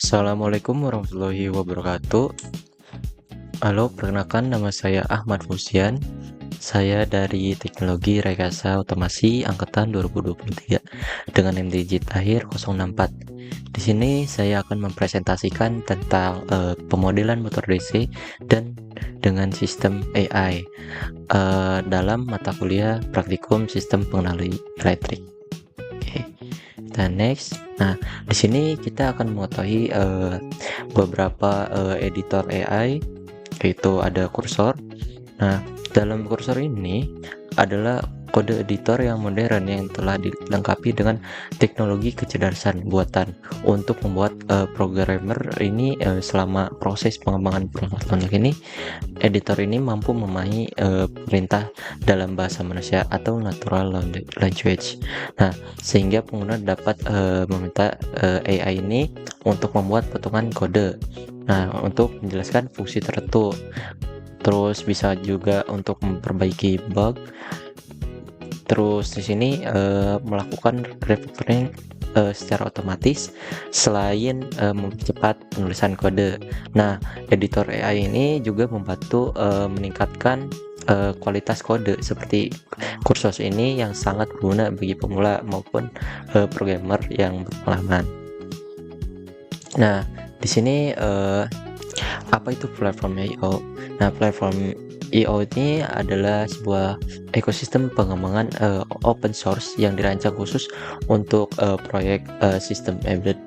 Assalamualaikum warahmatullahi wabarakatuh. Halo, perkenalkan nama saya Ahmad Fusian. Saya dari Teknologi Rekayasa Otomasi Angkatan 2023 dengan NIM digit akhir 064. Di sini saya akan mempresentasikan tentang pemodelan motor DC dan dengan sistem AI dalam mata kuliah praktikum sistem pengendali elektrik. Oke. Kita next. Nah, di sini kita akan mengetahui beberapa editor AI, yaitu ada kursor. Nah, dalam kursor ini adalah kode editor yang modern yang telah dilengkapi dengan teknologi kecerdasan buatan untuk membuat programmer ini selama proses pengembangan perangkat ini, editor ini mampu memahami perintah dalam bahasa manusia atau natural language. Nah, sehingga pengguna dapat meminta AI ini untuk membuat potongan kode. Nah, untuk menjelaskan fungsi tertentu. Terus bisa juga untuk memperbaiki bug. Terus di sini melakukan refactoring secara otomatis selain mempercepat penulisan kode. Nah, editor AI ini juga membantu meningkatkan kualitas kode seperti kursus ini yang sangat berguna bagi pemula maupun programmer yang berpengalaman. Nah, di sini apa itu platform I/O? Nah, platform I/O ini adalah sebuah ekosistem pengembangan open source yang dirancang khusus untuk proyek sistem embedded.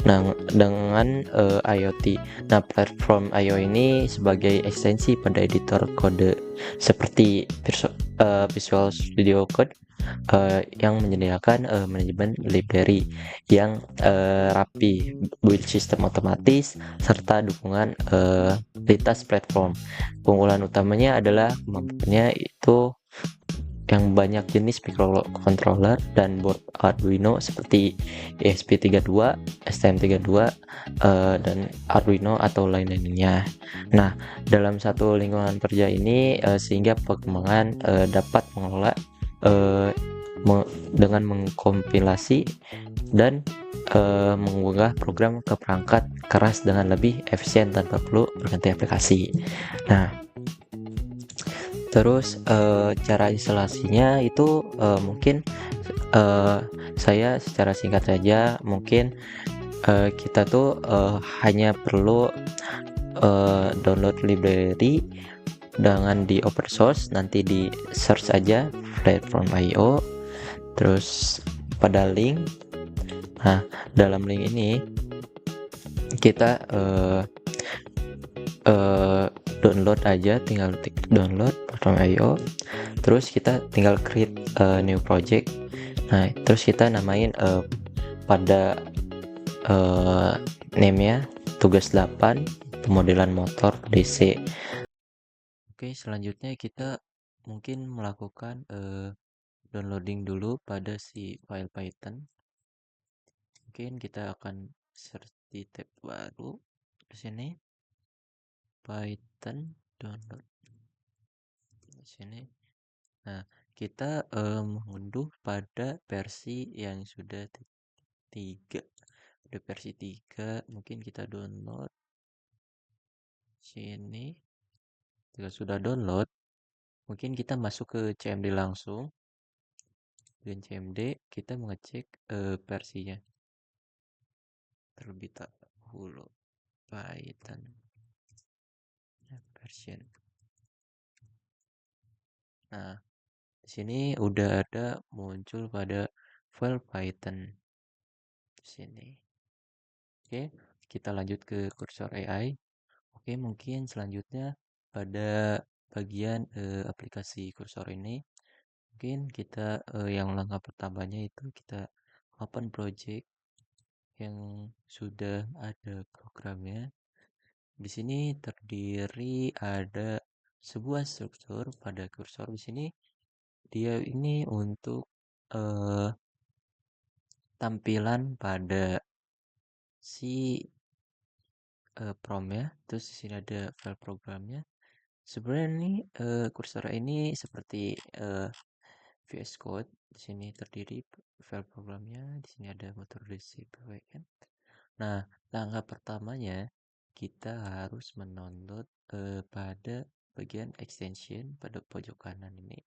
Nah, dengan IoT. Nah, platform I/O ini sebagai ekstensi pada editor kode seperti Visual Studio Code yang menyediakan manajemen library yang rapi, build system otomatis, serta dukungan lintas platform. Keunggulan utamanya adalah kemampuannya itu yang banyak jenis microcontroller dan board Arduino seperti ESP32, STM32, dan Arduino atau lain-lainnya. Nah, dalam satu lingkungan kerja ini sehingga perkembangan dapat mengelola eh, dengan mengkompilasi dan mengunggah program ke perangkat keras dengan lebih efisien tanpa perlu berganti aplikasi. Nah, terus cara instalasinya itu mungkin saya secara singkat saja mungkin kita tuh hanya perlu download library dengan di open source, nanti di search aja platform IO terus pada link. Nah, dalam link ini kita download aja, tinggal download platform IO, terus kita tinggal create new project. Nah, terus kita namain pada name-nya tugas 8 pemodelan motor DC. Oke, selanjutnya kita mungkin melakukan downloading dulu pada si file Python. Mungkin kita akan search di tab baru di sini, Python download di sini. Nah, kita mengunduh pada versi yang sudah 3. Udah versi 3, mungkin kita download sini. Jika sudah download, mungkin kita masuk ke CMD langsung. Dengan CMD kita mengecek versinya terlebih dahulu. Python version. Nah, di sini udah ada muncul pada file Python di sini. Oke, kita lanjut ke kursor AI. Oke, mungkin selanjutnya pada bagian aplikasi kursor ini, mungkin kita yang langkah pertamanya itu kita open project yang sudah ada programnya. Di sini terdiri ada sebuah struktur pada kursor. Di sini dia ini untuk tampilan pada si prom ya. Terus di sini ada file programnya. Sebenarnya ini kursor ini seperti VS Code. Di sini terdiri file programnya. Di sini ada motor DC PWN. Nah, langkah pertamanya kita harus mendownload pada bagian extension pada pojok kanan ini.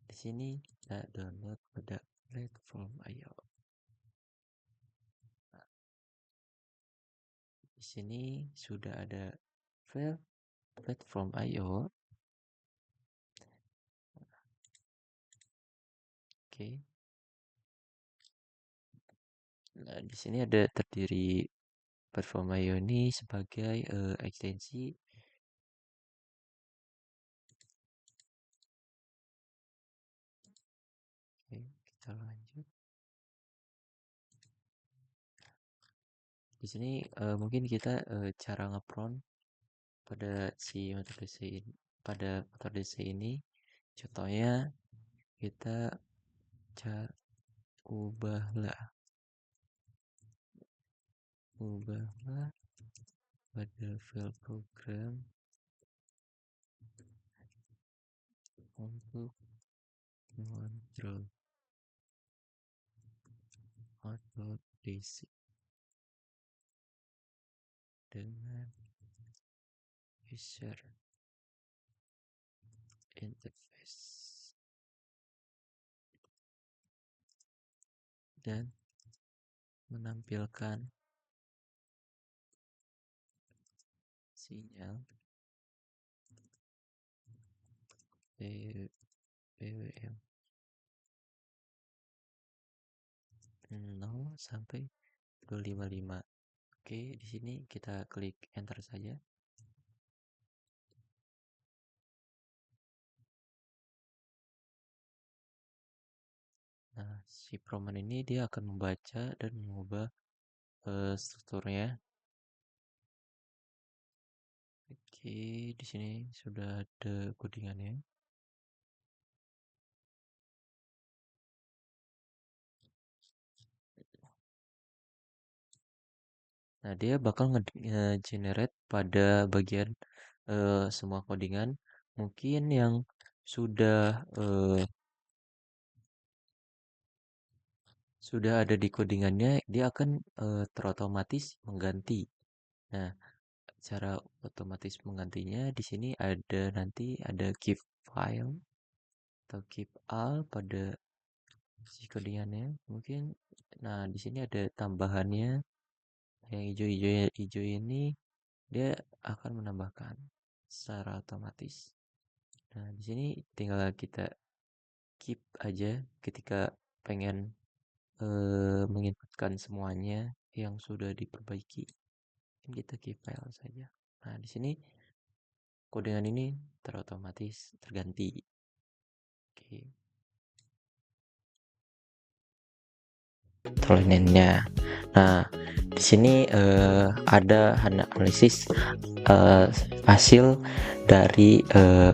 Di sini kita download pada platform.io. Nah, di sini sudah ada file platform.io. Oke. Nah, di sini ada terdiri platform.io ini sebagai ekstensi. Oke, kita lanjut. Di sini mungkin kita cara ngepront pada si motor DC ini, pada motor DC ini, contohnya kita ubahlah pada file program untuk mengontrol output DC dengan user interface dan menampilkan sinyal PWM 0 sampai 255. Oke, di sini kita klik enter saja. Nah, si Proman ini dia akan membaca dan mengubah strukturnya. Oke, di sini sudah ada codingannya. Nah, dia bakal nge-generate pada bagian semua codingan. Mungkin yang sudah ada di codingannya, dia akan terotomatis mengganti. Nah, cara otomatis menggantinya di sini ada keep file atau keep all pada si codingannya. Mungkin nah di sini ada tambahannya yang hijau ini dia akan menambahkan secara otomatis. Nah, di sini tinggal kita keep aja ketika pengen menginputkan semuanya yang sudah diperbaiki. Kita keep file saja. Nah, di sini codingan ini terotomatis terganti. Oke. Tolenennya. Nah, di sini ada analisis hasil dari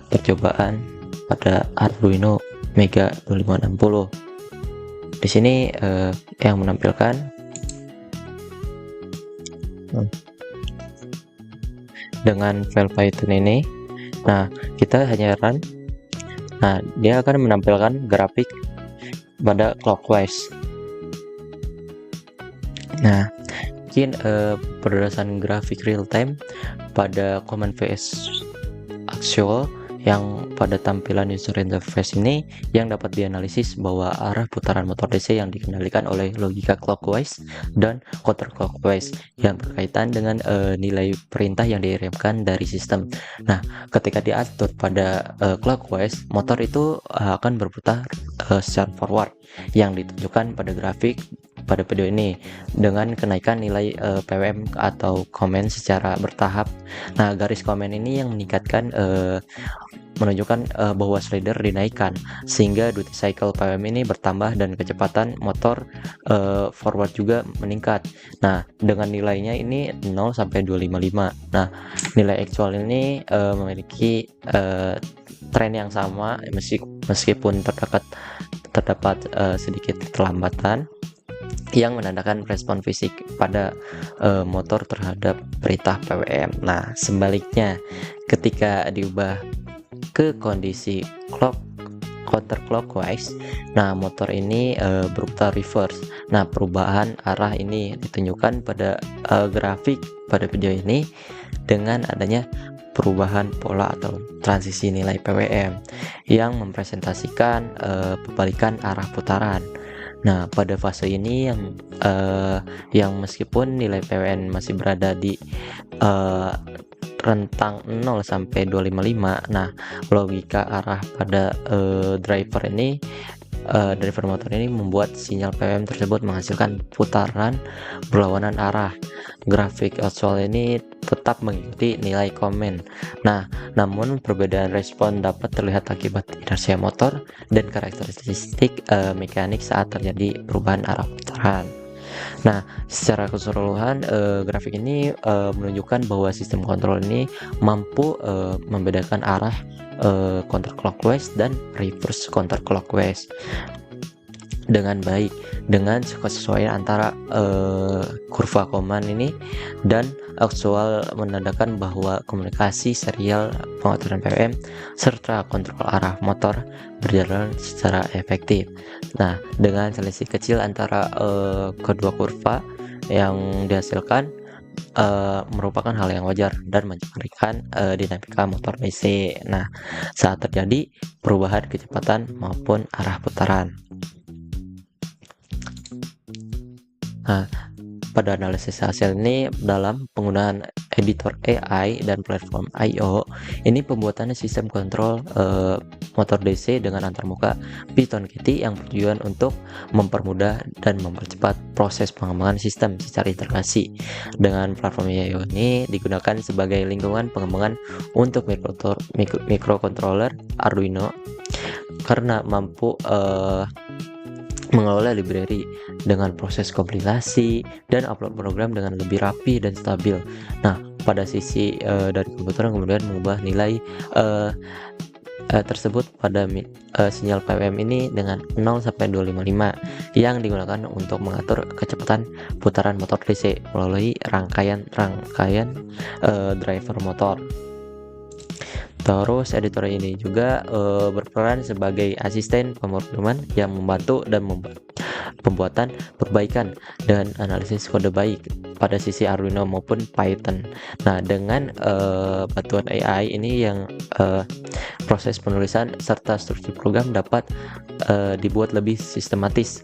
percobaan pada Arduino Mega 2560. Di sini yang menampilkan dengan file Python ini. Nah, kita hanya run. Nah, dia akan menampilkan grafik pada clockwise. Nah, mungkin berdasarkan grafik real time pada command vs actual yang pada tampilan user interface ini yang dapat dianalisis bahwa arah putaran motor DC yang dikendalikan oleh logika clockwise dan counterclockwise yang berkaitan dengan nilai perintah yang dikirimkan dari sistem. Nah, ketika diatur pada clockwise, motor itu akan berputar secara forward yang ditunjukkan pada grafik pada video ini dengan kenaikan nilai PWM atau komen secara bertahap. Nah, garis komen ini yang meningkatkan menunjukkan bahwa slider dinaikkan sehingga duty cycle PWM ini bertambah dan kecepatan motor forward juga meningkat. Nah, dengan nilainya ini 0 sampai 255. Nah, nilai actual ini memiliki tren yang sama meskipun terdapat sedikit keterlambatan yang menandakan respon fisik pada motor terhadap perintah PWM. Nah, sebaliknya ketika diubah ke kondisi counterclockwise. Nah, motor ini berputar reverse. Nah, perubahan arah ini ditunjukkan pada grafik pada video ini dengan adanya perubahan pola atau transisi nilai PWM yang mempresentasikan perbalikan arah putaran. Nah, pada fase ini yang meskipun nilai PWM masih berada di rentang 0 sampai 255. Nah, logika arah pada driver motor ini membuat sinyal PWM tersebut menghasilkan putaran berlawanan arah. Grafik actual ini tetap mengikuti nilai komen. Nah, namun perbedaan respon dapat terlihat akibat inersia motor dan karakteristik mekanik saat terjadi perubahan arah putaran. Nah, secara keseluruhan grafik ini menunjukkan bahwa sistem kontrol ini mampu membedakan arah counterclockwise dan reverse counterclockwise dengan baik, dengan kesesuaian antara kurva Koman ini dan aktual menandakan bahwa komunikasi serial pengaturan PWM serta kontrol arah motor berjalan secara efektif. Nah, dengan selisih kecil antara kedua kurva yang dihasilkan merupakan hal yang wajar dan mencerminkan dinamika motor DC. Nah, saat terjadi perubahan kecepatan maupun arah putaran. Nah, pada analisis hasil ini dalam penggunaan editor AI dan platform I/O, ini pembuatan sistem kontrol motor DC dengan antarmuka Python Kitty yang bertujuan untuk mempermudah dan mempercepat proses pengembangan sistem secara integrasi. Dengan platform I/O ini digunakan sebagai lingkungan pengembangan untuk microcontroller Arduino karena mampu mengelola library dengan proses kompilasi dan upload program dengan lebih rapi dan stabil. Nah, pada sisi dari komputer kemudian mengubah nilai tersebut pada sinyal PWM ini dengan 0 sampai 255 yang digunakan untuk mengatur kecepatan putaran motor DC melalui rangkaian driver motor. Terus editor ini juga berperan sebagai asisten pemrograman yang membantu dan pembuatan perbaikan dan analisis kode baik pada sisi Arduino maupun Python. Nah, dengan bantuan AI ini yang proses penulisan serta struktur program dapat dibuat lebih sistematis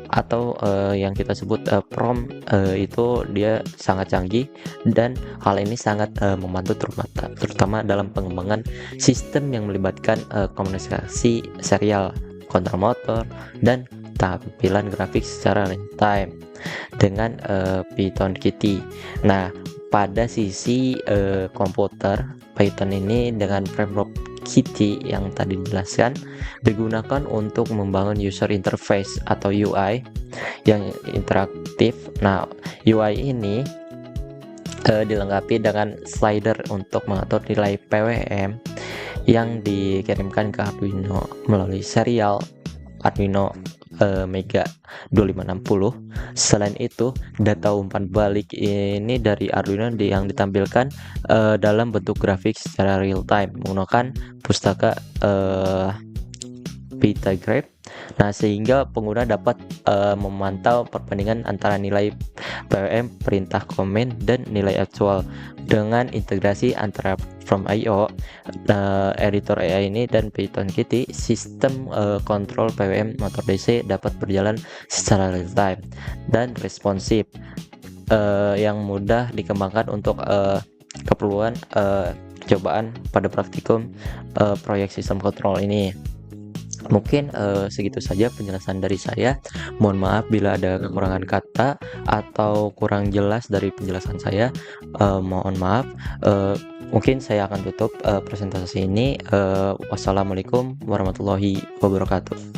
atau yang kita sebut prompt itu dia sangat canggih dan hal ini sangat membantu terutama dalam pengembangan sistem yang melibatkan komunikasi serial, kontrol motor dan tampilan grafik secara real time dengan Python Kitty. Nah, pada sisi komputer Python ini dengan framework Kitty yang tadi dijelaskan digunakan untuk membangun user interface atau UI yang interaktif. Nah, UI ini dilengkapi dengan slider untuk mengatur nilai PWM yang dikirimkan ke Arduino melalui serial Arduino Mega 2560. Selain itu, data umpan balik ini dari Arduino yang ditampilkan dalam bentuk grafik secara real time menggunakan pustaka Pythagraph. Nah, sehingga pengguna dapat memantau perbandingan antara nilai PWM perintah komen dan nilai aktual dengan integrasi antara from I/O, editor AI ini dan Python Kitty. Sistem kontrol PWM motor DC dapat berjalan secara real time dan responsif yang mudah dikembangkan untuk keperluan cobaan pada praktikum proyek sistem kontrol ini. Mungkin segitu saja penjelasan dari saya. Mohon maaf bila ada kekurangan kata atau kurang jelas dari penjelasan saya. Mohon maaf. Mungkin saya akan tutup presentasi ini. Wassalamualaikum warahmatullahi wabarakatuh.